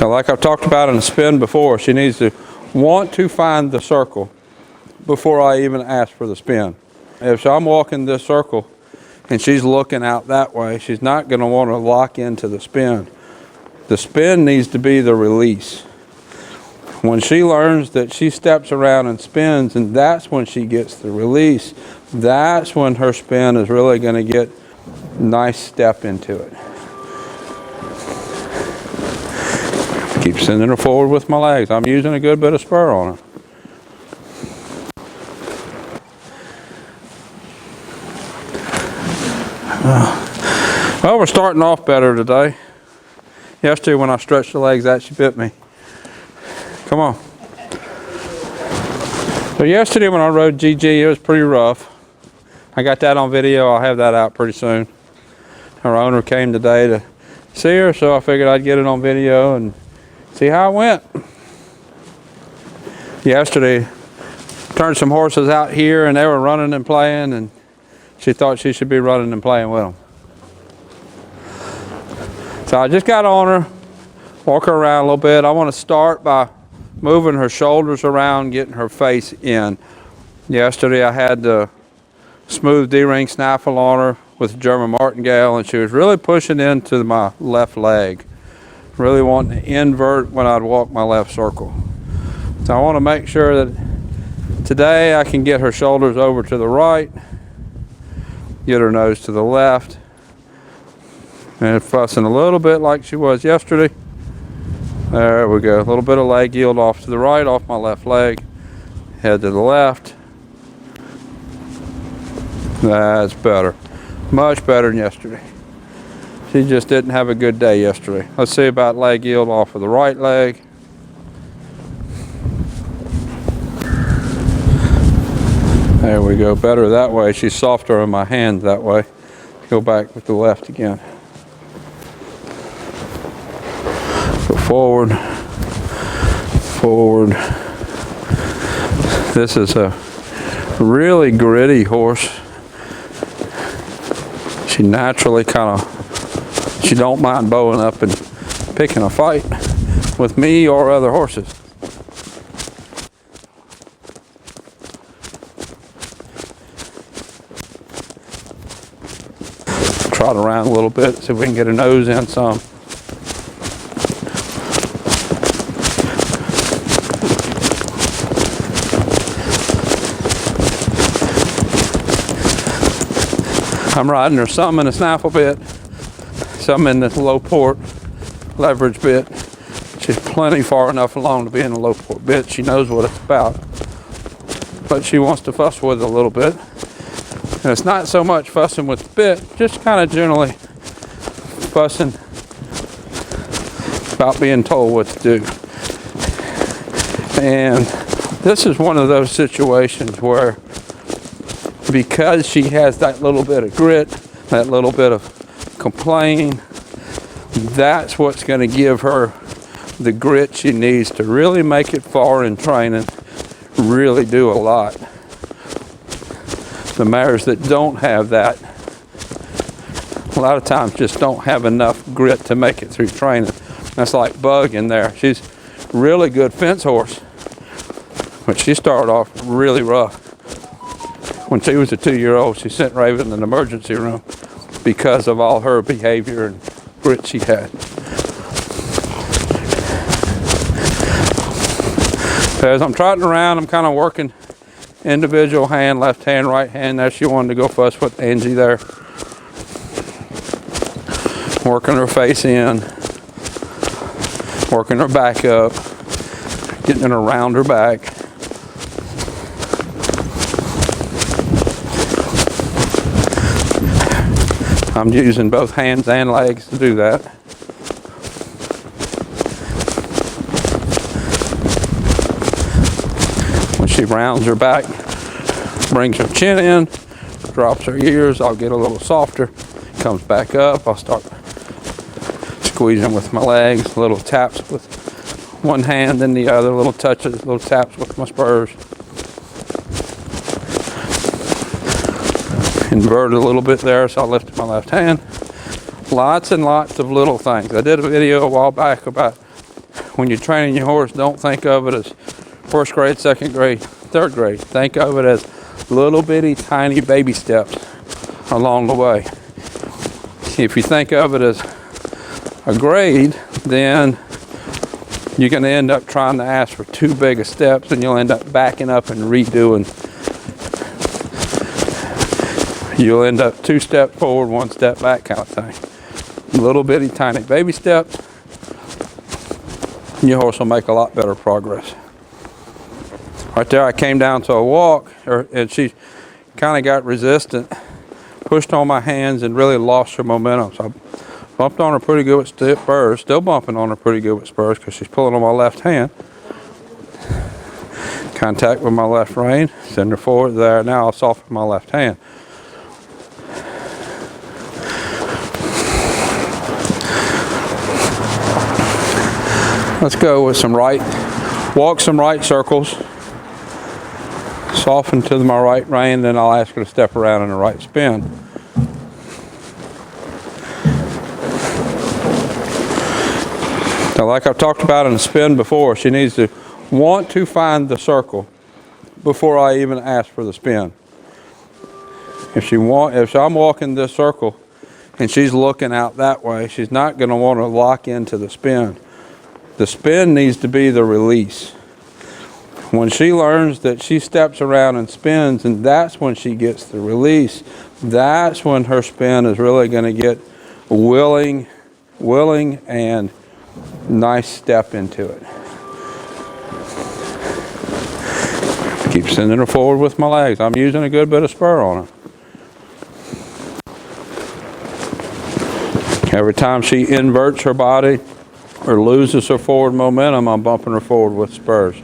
So like I've talked about in the spin before, she needs to want to find the circle before I even ask for the spin. If I'm walking this circle and she's looking out that way, she's not going to want to lock into the spin. The spin needs to be the release. When she learns that she steps around and spins, and that's when she gets the release, that's when her spin is really going to get a nice step into it. Keep sending her forward with my legs. I'm using a good bit of spur on her. Well, we're starting off better today. Yesterday when I stretched the legs out, she bit me. Come on. So yesterday when I rode GiGi, it was pretty rough. I got that on video. I'll have that out pretty soon. Her owner came today to see her, so I figured I'd get it on video and see how it went. Yesterday, turned some horses out here and they were running and playing, and she thought she should be running and playing with them. So I just got on her, walk her around a little bit. I want to start by moving her shoulders around, getting her face in. Yesterday I had the smooth D-ring snaffle on her with German martingale, and she was really pushing into my left leg. Really wanting to invert when I'd walk my left circle. So I want to make sure that today I can get her shoulders over to the right, get her nose to the left, and fussing a little bit like she was yesterday. There we go. A little bit of leg yield off to the right, off my left leg. Head to the left. That's better. Much better than yesterday. She just didn't have a good day yesterday. Let's see about leg yield off of the right leg. There we go. Better that way. She's softer on my hand that way. Go back with the left again. Go forward. Forward. This is a really gritty horse. She naturally she don't mind bowing up and picking a fight with me or other horses. Trot around a little bit, see if we can get her nose in some. I'm riding her some in the snaffle bit, some in the low port leverage bit. She's plenty far enough along to be in the low port bit. She knows what it's about, but she wants to fuss with it a little bit. And it's not so much fussing with the bit, just kind of generally fussing about being told what to do. And this is one of those situations where, because she has that little bit of grit, that little bit of complaining, that's what's going to give her the grit she needs to really make it far in training, really do a lot. The mares that don't have that, a lot of times just don't have enough grit to make it through training. That's like Bug in there. She's a really good fence horse, but she started off really rough. When she was a 2-year-old, she sent Raven in the emergency room because of all her behavior and grit she had. So as I'm trotting around, I'm kind of working individual hand, left hand, right hand. There she wanted to go fuss with Angie there. Working her face in, working her back up, getting her around her back. I'm using both hands and legs to do that. When she rounds her back, brings her chin in, drops her ears, I'll get a little softer, comes back up, I'll start squeezing with my legs, little taps with one hand and the other, little touches, little taps with my spurs. Inverted a little bit there, so I lifted my left hand. Lots and lots of little things. I did a video a while back about when you're training your horse, don't think of it as first grade, second grade, third grade. Think of it as little bitty tiny baby steps along the way. If you think of it as a grade, then you're going to end up trying to ask for too big of steps, and you'll end up backing up and redoing. You'll end up 2 steps forward, 1 step back kind of thing. Little bitty tiny baby steps, your horse will make a lot better progress. Right there, I came down to a walk, and she kind of got resistant, pushed on my hands, and really lost her momentum. So I bumped on her pretty good with spurs, still bumping on her pretty good with spurs because she's pulling on my left hand. Contact with my left rein, send her forward there. Now I'll soften my left hand. Let's go with some right, walk some right circles. Soften to my right rein, then I'll ask her to step around in the right spin. Now, like I've talked about in the spin before, she needs to want to find the circle before I even ask for the spin. If I'm walking this circle and she's looking out that way, she's not going to want to lock into the spin. The spin needs to be the release. When she learns that she steps around and spins, and that's when she gets the release, that's when her spin is really going to get willing and nice step into it. Keep sending her forward with my legs. I'm using a good bit of spur on her. Every time she inverts her body or loses her forward momentum, I'm bumping her forward with spurs.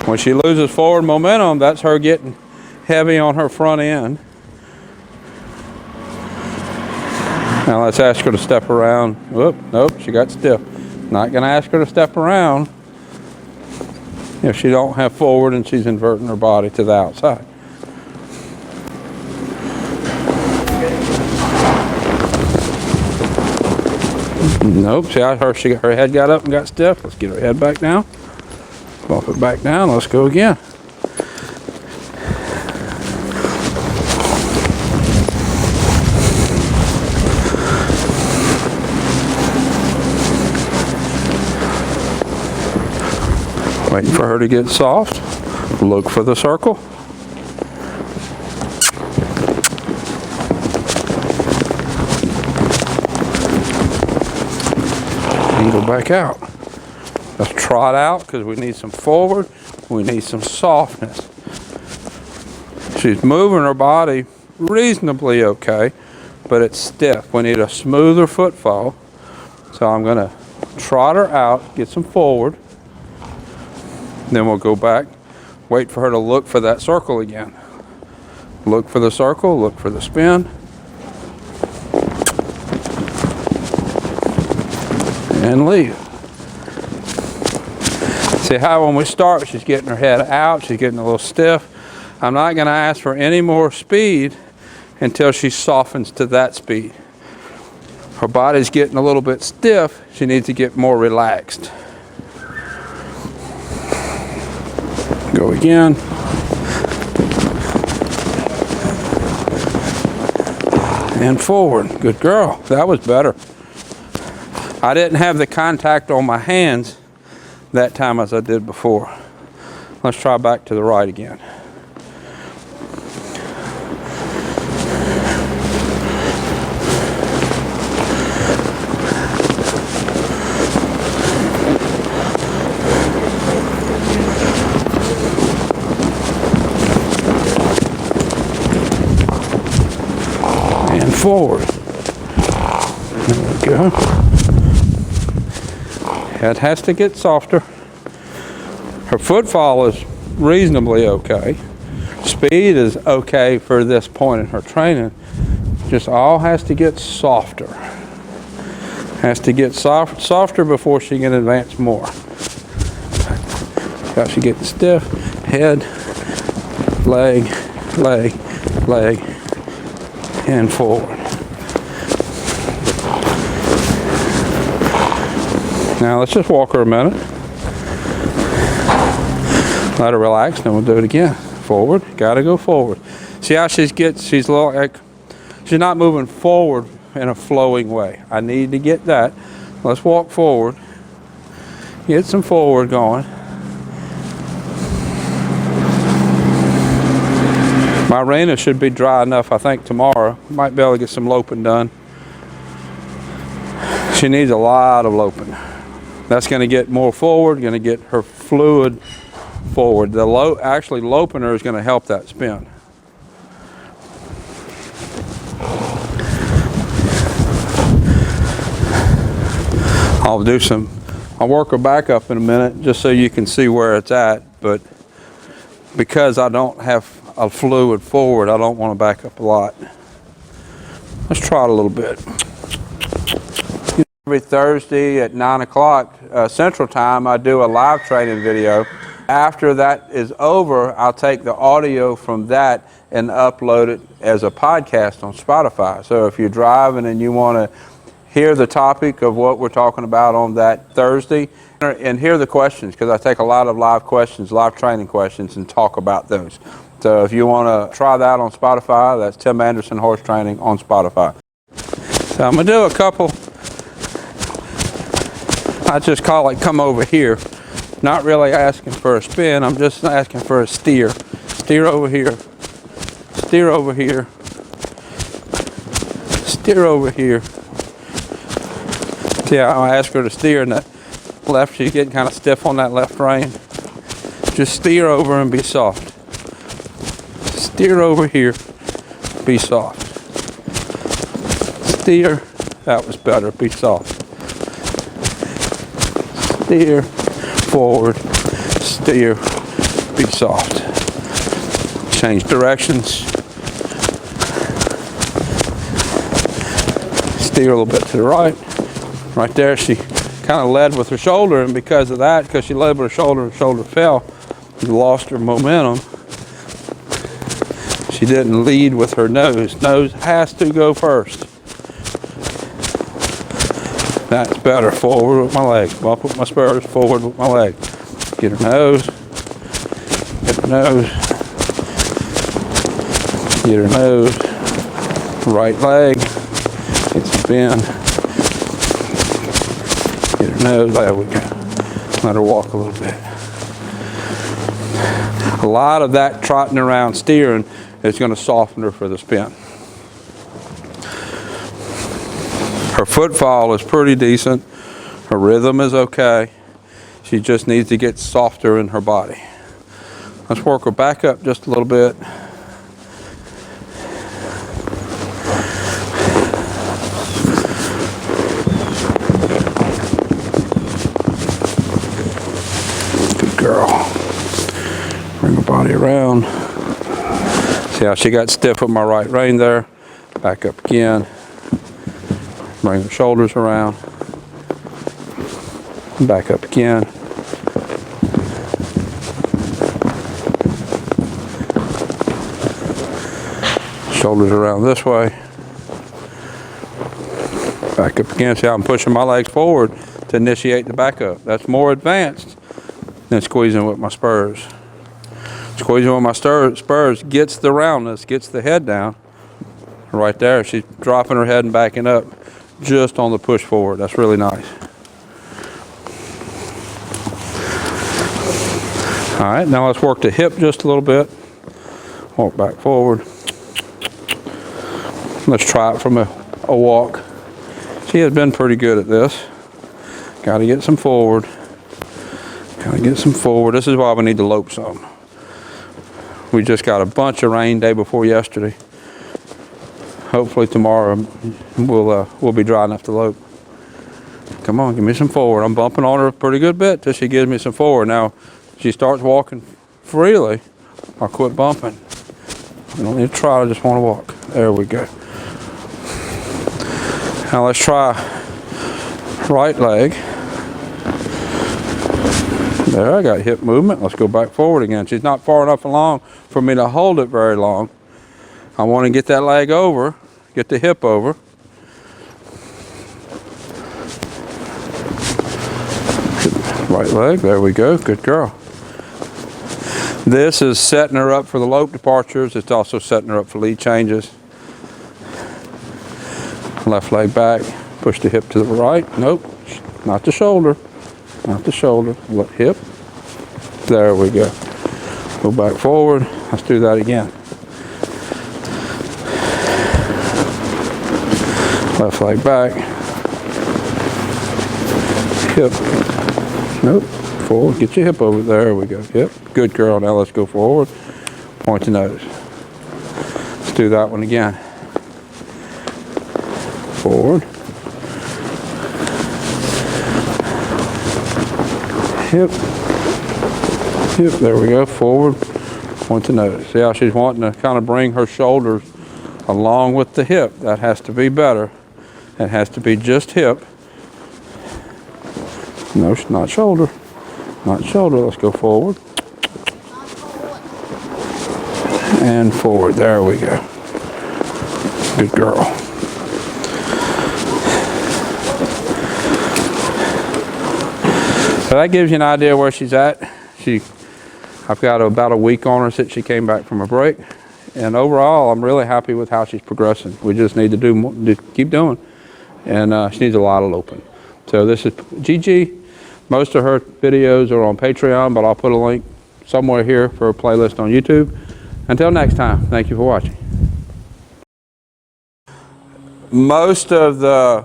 When she loses forward momentum, that's her getting heavy on her front end. Now let's ask her to step around. Whoop, nope, she got stiff. Not going to ask her to step around if she don't have forward and she's inverting her body to the outside. Nope, see how her head got up and got stiff? Let's get her head back down. Bump it back down, let's go again. Waiting for her to get soft. Look for the circle. And go back out. Let's trot out because we need some forward. We need some softness. She's moving her body reasonably okay, but it's stiff. We need a smoother footfall. So I'm going to trot her out, get some forward. Then we'll go back, wait for her to look for that circle again. Look for the circle, look for the spin. And leave. See how when we start, she's getting her head out, she's getting a little stiff. I'm not going to ask for any more speed until she softens to that speed. Her body's getting a little bit stiff, she needs to get more relaxed. Go again. And forward. Good girl. That was better. I didn't have the contact on my hands that time as I did before. Let's try back to the right again. And forward. There we go. Head has to get softer. Her footfall is reasonably okay. Speed is okay for this point in her training. Just all has to get softer. Has to get softer before she can advance more. Got she getting stiff. Head, leg, leg, leg, and forward. Now let's just walk her a minute. Let her relax, then we'll do it again. Forward, gotta go forward. See how she's like, she's not moving forward in a flowing way. I need to get that. Let's walk forward. Get some forward going. My arena should be dry enough, I think, tomorrow. Might be able to get some loping done. She needs a lot of loping. That's going to get more forward, going to get her fluid forward. Actually loping her is going to help that spin. I'll work her back up in a minute just so you can see where it's at, but because I don't have a fluid forward, I don't want to back up a lot. Let's trot a little bit. Every Thursday at 9 o'clock Central Time, I do a live training video. After that is over, I'll take the audio from that and upload it as a podcast on Spotify. So if you're driving and you want to hear the topic of what we're talking about on that Thursday, and hear the questions, because I take a lot of live questions, live training questions, and talk about those. So if you want to try that on Spotify, that's Tim Anderson Horse Training on Spotify. So I'm going to do a couple, I just call it come over here. Not really asking for a spin, I'm just asking for a steer. Steer over here, steer over here, steer over here. See, I'll ask her to steer in that left. She's getting kind of stiff on that left rein. Just steer over and be soft. Steer over here, be soft. Steer, that was better, be soft. Steer, forward, steer, be soft. Change directions. Steer a little bit to the right. Right there, she kind of led with her shoulder, and because of that, because she led with her shoulder fell, she lost her momentum. She didn't lead with her nose. Nose has to go first. That's better. Forward with my leg. Bump with my spurs, forward with my leg. Get her nose. Get her nose. Get her nose. Right leg. Get spin. Get her nose. There we go. Let her walk a little bit. A lot of that trotting around steering is going to soften her for the spin. Her footfall is pretty decent. Her rhythm is okay. She just needs to get softer in her body. Let's work her back up just a little bit. Good girl. Bring her body around. See how she got stiff with my right rein there. Back up again. Bring her shoulders around. Back up again. Shoulders around this way. Back up again. See how I'm pushing my legs forward to initiate the back up. That's more advanced than squeezing with my spurs. Squeezing with my spurs gets the roundness, gets the head down. Right there, she's dropping her head and backing up just on the push forward. That's really nice. All right, now let's work the hip just a little bit. Walk back forward. Let's try it from a walk. She has been pretty good at this. Got to get some forward. Got to get some forward. This is why we need to lope some. We just got a bunch of rain day before yesterday. Hopefully tomorrow we'll be dry enough to lope. Come on, give me some forward. I'm bumping on her a pretty good bit till she gives me some forward. Now, if she starts walking freely, I'll quit bumping. I don't need to try, I just want to walk. There we go. Now let's try right leg. There, I got hip movement. Let's go back forward again. She's not far enough along for me to hold it very long. I want to get that leg over, get the hip over. Right leg, there we go, good girl. This is setting her up for the lope departures. It's also setting her up for lead changes. Left leg back, push the hip to the right. Nope, not the shoulder, not the shoulder. Hip, there we go. Go back forward, let's do that again. Left leg back, hip, nope, forward, get your hip over, there we go, hip, good girl. Now let's go forward, point the nose. Let's do that one again. Forward, hip, hip, there we go, forward, point the nose. See how she's wanting to kind of bring her shoulders along with the hip. That has to be better. It has to be just hip. No, not shoulder. Not shoulder. Let's go forward. And forward. There we go. Good girl. So that gives you an idea where she's at. I've got about a week on her since she came back from a break. And overall, I'm really happy with how she's progressing. We just need to do more, keep doing. And she needs a lot of loping. So this is GiGi. Most of her videos are on Patreon, but I'll put a link somewhere here for a playlist on YouTube. Until next time, thank you for watching. Most of the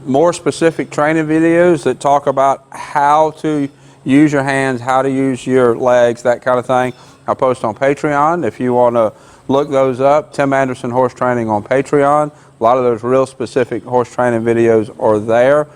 more specific training videos that talk about how to use your hands, how to use your legs, that kind of thing, I post on Patreon. If you want to look those up, Tim Anderson Horse Training on Patreon. A lot of those real specific horse training videos are there.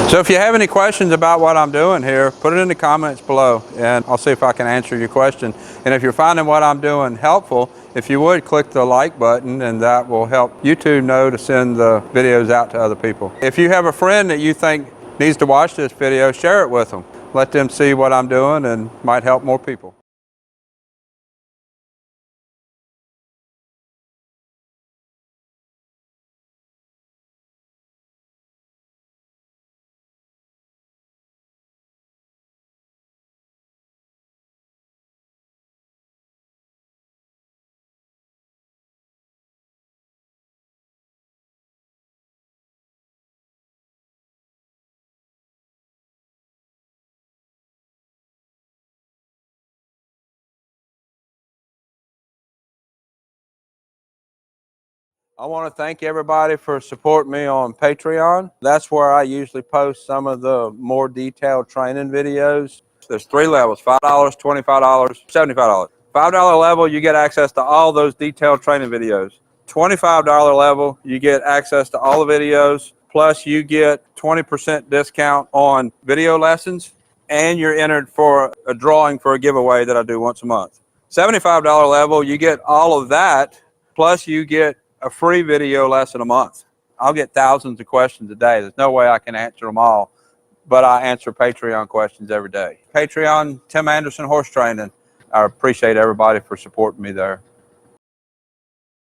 So if you have any questions about what I'm doing here, put it in the comments below and I'll see if I can answer your question. And if you're finding what I'm doing helpful, if you would click the like button, and that will help YouTube know to send the videos out to other people. If you have a friend that you think needs to watch this video, share it with them. Let them see what I'm doing and might help more people. I want to thank everybody for supporting me on Patreon. That's where I usually post some of the more detailed training videos. There's 3 levels, $5, $25, $75. $5 level, you get access to all those detailed training videos. $25 level, you get access to all the videos, plus you get 20% discount on video lessons, and you're entered for a drawing for a giveaway that I do once a month. $75 level, you get all of that, plus you get a free video lesson a month. I'll get thousands of questions a day. There's no way I can answer them all, but I answer Patreon questions every day. Patreon, Tim Anderson Horse Training. I appreciate everybody for supporting me there.